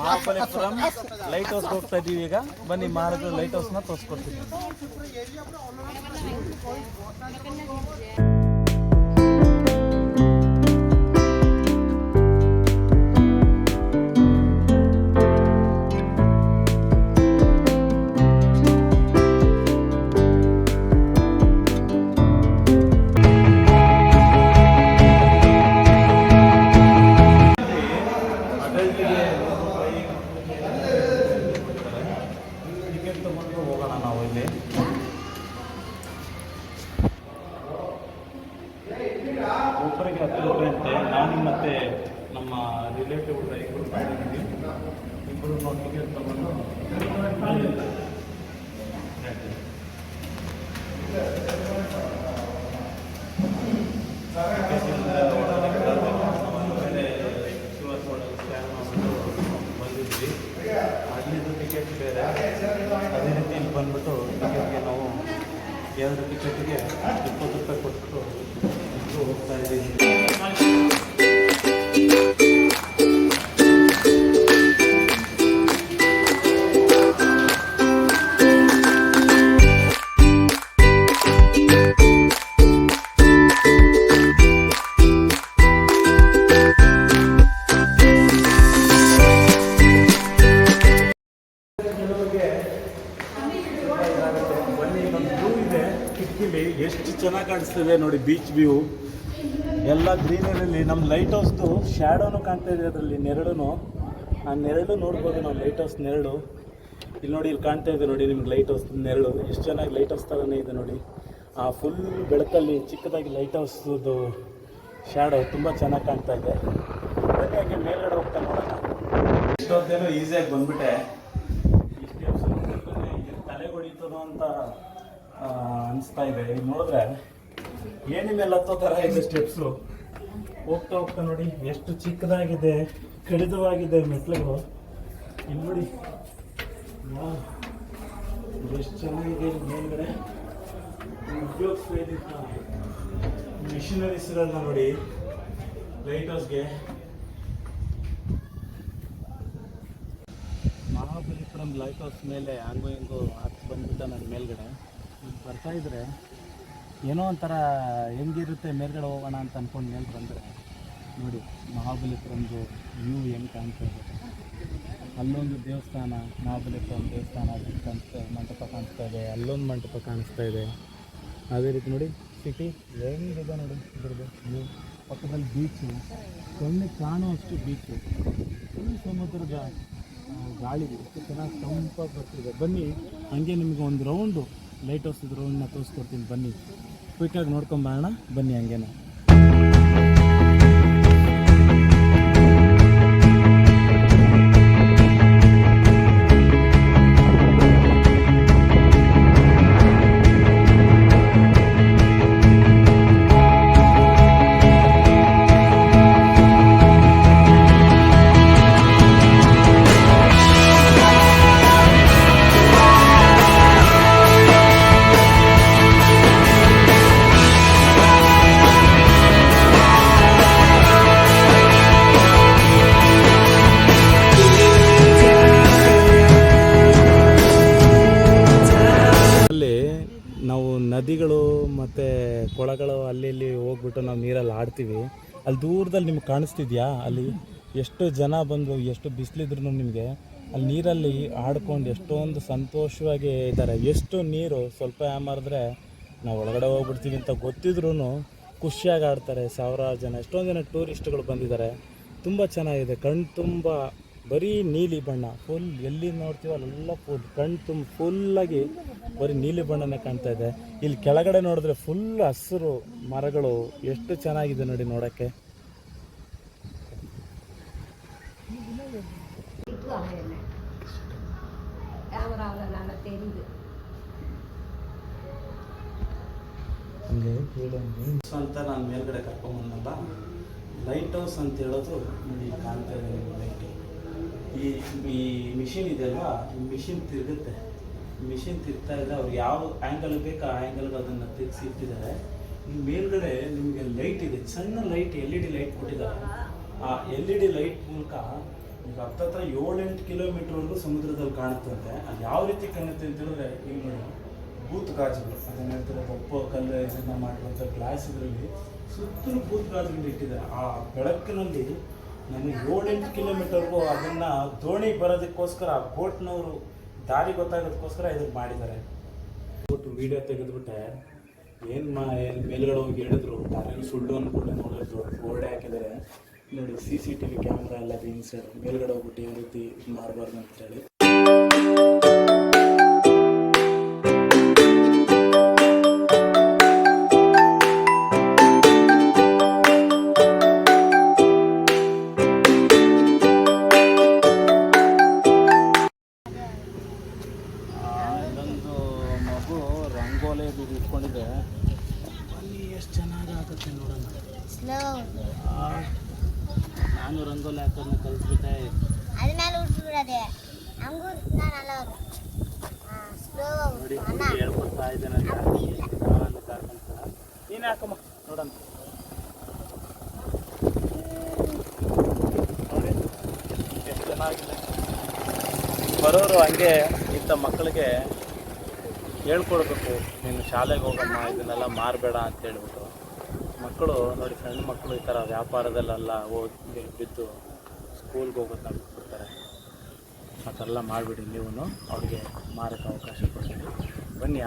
ಮಹಾಬಲೇಶ್ವರಂ light ಹೌಸ್ಗೆ ಹೋಗ್ತಾ ಇದ್ದೀವಿ ಈಗ. ಬನ್ನಿ ಮಹಾರಾಜ ಲೈಟ್ ಹೌಸ್ನ ತೋರಿಸ್ಕೊಡ್ತೀನಿ. ಟಿಕೆಟ್ ತಗೊಂಡು ಹೋಗೋಣ ನಾವು ಇಲ್ಲಿ. ಒಬ್ಬರಿಗೆ 10 ರೂಪಾಯಿ ಅಂತೆ. ನಾನು ಮತ್ತೆ ನಮ್ಮ ರಿಲೇಟಿವ್ ಇಬ್ಬರು ಬಂದಿದ್ದೀವಿ. ಇಬ್ಬರು ನಾವು ಟಿಕೆಟ್ ತಗೊಂಡು ಬಂದಿದ್ವಿ. ಅಲ್ಲಿದ್ದು ಟಿಕೆಟ್ ಬೇರೆ. ಅದೇ ರೀತಿ ಇಲ್ಲಿ ಬಂದ್ಬಿಟ್ಟು ಟಿಕೆಟ್ಗೆ ನಾವು 2 ಟಿಕೆಟ್ಗೆ 20 ರೂಪಾಯಿ ಕೊಟ್ಟು ಹೋಗ್ತಾ ಇದ್ದೀವಿ. ಎಷ್ಟು ಚೆನ್ನಾಗಿ ಕಾಣಿಸ್ತಿದೆ ನೋಡಿ ಬೀಚ್ ವ್ಯೂ ಎಲ್ಲ ಗ್ರೀನರಿಲಿ. ನಮ್ಮ ಲೈಟ್ ಹೌಸ್ದು ಶ್ಯಾಡೋನು ಕಾಣ್ತಾ ಇದೆ ಅದರಲ್ಲಿ, ನೆರಳು. ಆ ನೆರಳು ನೋಡ್ಬೋದು ನಾವು, ಲೈಟ್ ಹೌಸ್ ನೆರಳು. ಇಲ್ಲಿ ನೋಡಿ, ಇಲ್ಲಿ ಕಾಣ್ತಾ ಇದೆ ನೋಡಿ ನಿಮ್ಗೆ ಲೈಟ್ ಹೌಸ್ ನೆರಳು. ಎಷ್ಟು ಚೆನ್ನಾಗಿ ಲೈಟ್ ಹೌಸ್ ಥರನೇ ಇದೆ ನೋಡಿ. ಆ ಫುಲ್ ಬೆಳಕಲ್ಲಿ ಚಿಕ್ಕದಾಗಿ ಲೈಟ್ ಹೌಸ್ದು ಶ್ಯಾಡೋ ತುಂಬ ಚೆನ್ನಾಗಿ ಕಾಣ್ತಾ ಇದೆ. ಬನ್ನಿ ಹಾಗೆ ಮೇಲ್ಗಡೆ ಹೋಗ್ತಾ ನೋಡೋಣ. ಇಷ್ಟೊತ್ತೇನೋ ಈಸಿಯಾಗಿ ಬಂದ್ಬಿಟ್ಟೆ. ಈ ಸ್ಟೆಪ್ಸ್ ತಲೆ ಹೊಡಿತದೋ ಅಂತ ಅನಿಸ್ತಾ ಇದೆ. ಈಗ ನೋಡಿದ್ರೆ ಏನಿಲ್ಲ ಹತ್ತೋ ಥರ ಇದೆ ಸ್ಟೆಪ್ಸು. ಹೋಗ್ತಾ ಹೋಗ್ತಾ ನೋಡಿ ಎಷ್ಟು ಚಿಕ್ಕದಾಗಿದೆ, ಕಡಿದವಾಗಿದೆ ಮೆಟ್ಲುಗಳು. ಇಲ್ಲಿ ನೋಡಿ ಎಷ್ಟು ಚೆನ್ನಾಗಿದೆ. ಮೇಲ್ಗಡೆ ಉಪಯೋಗಿಸ್ತಾ ಮಿಷನರೀಸ್ಗಳನ್ನ ನೋಡಿ ಲೈಟ್ ಹೌಸ್ಗೆ. ಮಹಾಬಲೇಶ್ವರಂ ಲೈಟ್ ಹೌಸ್ ಮೇಲೆ ಹಂಗೋ ಹಿಂಗೋ ಹತ್ತು ಬಂದ್ಬಿಟ್ಟ ನನ್ನ ಮೇಲ್ಗಡೆ. ಬರ್ತಾ ಇದ್ರೆ ಏನೋ ಒಂಥರ ಹೆಂಗಿರುತ್ತೆ ಮೇಲ್ಗಡೆ ಹೋಗೋಣ ಅಂತ ಅಂದ್ಕೊಂಡು ಮೇಲೆ ಬಂದರೆ ನೋಡಿ ಮಹಾಬಲೇಶ್ವರಂದು ವ್ಯೂ ಹೆಂಗೆ ಕಾಣ್ತಾ ಇದೆ. ಅಲ್ಲೊಂದು ದೇವಸ್ಥಾನ, ಮಹಾಬಲೇಶ್ವರಂ ದೇವಸ್ಥಾನ ಮಂಟಪ ಕಾಣಿಸ್ತಾ ಇದೆ. ಅಲ್ಲೊಂದು ಮಂಟಪ ಕಾಣಿಸ್ತಾ ಇದೆ. ಅದೇ ರೀತಿ ನೋಡಿ ಸಿಟಿ ಹೆಂಗಿದೆ ನೋಡಿ ಇದ್ರದ್ದು ವ್ಯೂ. ಪಕ್ಕದಲ್ಲಿ ಬೀಚು, ಕಣ್ಣಿಗೆ ಕಾಣೋ ಅಷ್ಟು ಬೀಚು. ಫುಲ್ ಸಮುದ್ರದ ಗಾಳಿ ಎಷ್ಟು ಚೆನ್ನಾಗಿ ತಂಪಾಗಿ ಬರ್ತಿದೆ. ಬನ್ನಿ ಹಂಗೆ ನಿಮಗೆ ಒಂದು ರೌಂಡು ಲೈಟ್ ಹೌಸ್ ರೌಂಡ್ನ ತೋರಿಸ್ಕೊಡ್ತೀನಿ. ಬನ್ನಿ ಕ್ವಿಕ್ಕಾಗಿ ನೋಡ್ಕೊಂಬರೋಣ. ಬನ್ನಿ ಹಂಗೇನೆ. ನದಿಗಳು ಮತ್ತು ಕೊಳಗಳು ಅಲ್ಲಿ ಇಲ್ಲಿ ಹೋಗ್ಬಿಟ್ಟು ನಾವು ನೀರಲ್ಲಿ ಆಡ್ತೀವಿ. ಅಲ್ಲಿ ದೂರದಲ್ಲಿ ನಿಮ್ಗೆ ಕಾಣಿಸ್ತಿದ್ಯಾ? ಅಲ್ಲಿ ಎಷ್ಟು ಜನ ಬಂದು ಎಷ್ಟು ಬಿಸಿಲಿದ್ರು ನಿಮಗೆ ಅಲ್ಲಿ ನೀರಲ್ಲಿ ಆಡ್ಕೊಂಡು ಎಷ್ಟೊಂದು ಸಂತೋಷವಾಗಿ ಇದ್ದಾರೆ. ಎಷ್ಟು ನೀರು ಸ್ವಲ್ಪ ಯಾಮಾರಿದ್ರೆ ನಾವು ಒಳಗಡೆ ಹೋಗ್ಬಿಡ್ತೀವಿ ಅಂತ ಗೊತ್ತಿದ್ರೂ ಖುಷಿಯಾಗಿ ಆಡ್ತಾರೆ ಸಾವಿರಾರು ಜನ. ಎಷ್ಟೊಂದು ಜನ ಟೂರಿಸ್ಟ್ಗಳು ಬಂದಿದ್ದಾರೆ. ತುಂಬ ಚೆನ್ನಾಗಿದೆ. ಕಣ್ಣು ತುಂಬ ಬರೀ ನೀಲಿ ಬಣ್ಣ, ಫುಲ್ ಎಲ್ಲಿ ನೋಡ್ತೀವೋ ಅಲ್ಲೆಲ್ಲ ಕಣ್ಣು ಫುಲ್ಲಾಗಿ ಬರೀ ನೀಲಿ ಬಣ್ಣನೇ ಕಾಣ್ತಾ ಇದೆ. ಇಲ್ಲಿ ಕೆಳಗಡೆ ನೋಡಿದ್ರೆ ಫುಲ್ ಹಸಿರು ಮರಗಳು, ಎಷ್ಟು ಚೆನ್ನಾಗಿದೆ ನೋಡಿ ನೋಡೋಕ್ಕೆ. ಅಂತ ನಾನು ಮೇಲ್ಗಡೆ ಕರ್ಕೊಂಬಂದಲ್ಲ, ಲೈಟ್ ಹೌಸ್ ಅಂತ ಹೇಳೋದು ನೋಡಿ ಕಾಣ್ತಾ ಇದೆ ನಿಮಗೆ. ಲೈಟ್ ಈ ಮಿಷಿನ್ ಇದೆಯಲ್ವಾ, ಈ ಮಿಷಿನ್ ತಿರುಗುತ್ತೆ. ಮಿಷಿನ್ ತಿರ್ತಾ ಇದೆ. ಅವ್ರು ಯಾವ ಆ್ಯಂಗಲ್ ಬೇಕು ಆ ಆ್ಯಂಗಲ್ಗೆ ಅದನ್ನು ತಿರ್ಗಿಸಿ ಇಟ್ಟಿದ್ದಾರೆ. ಮೇಲ್ಗಡೆ ನಿಮಗೆ ಲೈಟ್ ಇದೆ, ಸಣ್ಣ ಲೈಟ್ LED ಲೈಟ್ ಕೊಟ್ಟಿದ್ದಾರೆ. ಆ LED ಲೈಟ್ ಮೂಲಕ ಈಗ ಹತ್ತತ್ರ 7-8 ಕಿಲೋಮೀಟ್ರ್ವರೆಗೂ ಸಮುದ್ರದಲ್ಲಿ ಕಾಣುತ್ತಂತೆ. ಅದು ಯಾವ ರೀತಿ ಕಾಣುತ್ತೆ ಅಂತ ಹೇಳಿದ್ರೆ, ಈಗ ನೋಡಿ ಬೂತ್ ಗಾಜುಗಳು, ಅದನ್ನ ಹೇಳ್ತಾರೆ ದಪ್ಪ ಕಲ್ಲು ಇದನ್ನ ಮಾಡಿರುವಂಥ ಗ್ಲಾಸ್, ಇದರಲ್ಲಿ ಸುತ್ತಲೂ ಬೂತ್ ಗಾಜುಗಳು ಇಟ್ಟಿದ್ದಾರೆ. ಆ ಬೆಳಕಿನಲ್ಲಿ ನಮಗೆ 7-8 ಕಿಲೋಮೀಟರ್ಗೂ ಅದನ್ನು ದೋಣಿಗೆ ಬರೋದಕ್ಕೋಸ್ಕರ ಬೋಟ್ನವರು ದಾರಿ ಗೊತ್ತಾಗೋದಕ್ಕೋಸ್ಕರ ಇದಕ್ಕೆ ಮಾಡಿದ್ದಾರೆ. ಬೋಟು ವೀಡಿಯೋ ತೆಗೆದುಬಿಟ್ಟೆ ಏನು ಮೇಲ್ಗಡೆ ಹೋಗಿ ಹೇಳಿದ್ರು, ದಾರಿಯಲ್ಲಿ ಸುಳ್ಳು ಅಂದ್ಬಿಟ್ಟೆ. ನೋಡಿದ್ರೆ ದೊಡ್ಡ ಬೋರ್ಡೆ ಹಾಕಿದ್ದಾರೆ ನೋಡಿ, CCTV ಕ್ಯಾಮ್ರಾ ಎಲ್ಲ ಇನ್ಸೈಡ್ ಮೇಲ್ಗಡೆ ಹೋಗ್ಬಿಟ್ಟು ಯಾವ ರೀತಿ ಇದು ಮಾಡಬಾರ್ದು ಅಂತೇಳಿ. ಇಲ್ಲೊಂದು ಮಗು ರಂಗೋಲಿ ಇಟ್ಕೊಂಡಿದೆ. ಬನ್ನಿ ಎಷ್ಟು ಚೆನ್ನಾಗಿ ಆಗುತ್ತೆ ನೋಡೋಣ. ನಾನು ರಂಗೋಲಿ ಹಾಕೋದನ್ನ ಕಲಿಸ್ಬಿಟ್ಟೆ. ನೋಡಿ ಹುಡುಗಿ ಹೇಳ್ಕೊಡ್ತಾ ಇದ್ದೇನೆ, ನೀನು ಹಾಕಮ್ಮ ನೋಡೋಣ. ನೋಡಿ ಎಷ್ಟು ಚೆನ್ನಾಗಿದೆ. ಬರೋರು ಹಂಗೆ ಇಂಥ ಮಕ್ಕಳಿಗೆ ಹೇಳ್ಕೊಡ್ಬೇಕು, ನೀನು ಶಾಲೆಗೆ ಹೋಗಮ್ಮ, ಇದನ್ನೆಲ್ಲ ಮಾರಬೇಡ ಅಂತ ಹೇಳ್ಬಿಟ್ಟು. ಮಕ್ಕಳು ನೋಡಿ, ಸಣ್ಣ ಮಕ್ಕಳು ಈ ಥರ ವ್ಯಾಪಾರದಲ್ಲೆಲ್ಲ ಹೋಗಿ ಬಿದ್ದು ಸ್ಕೂಲ್ಗೆ ಹೋಗೋದನ್ನ ಬಿಟ್ಬಿಡ್ತಾರೆ. ಆ ಥರ ಎಲ್ಲ ಮಾಡಿಬಿಡಿ, ನೀವು ಅವ್ರಿಗೆ ಮಾರೋಕ್ಕೆ ಅವಕಾಶ ಕೊಡ್ತೀವಿ. ಬನ್ನಿ.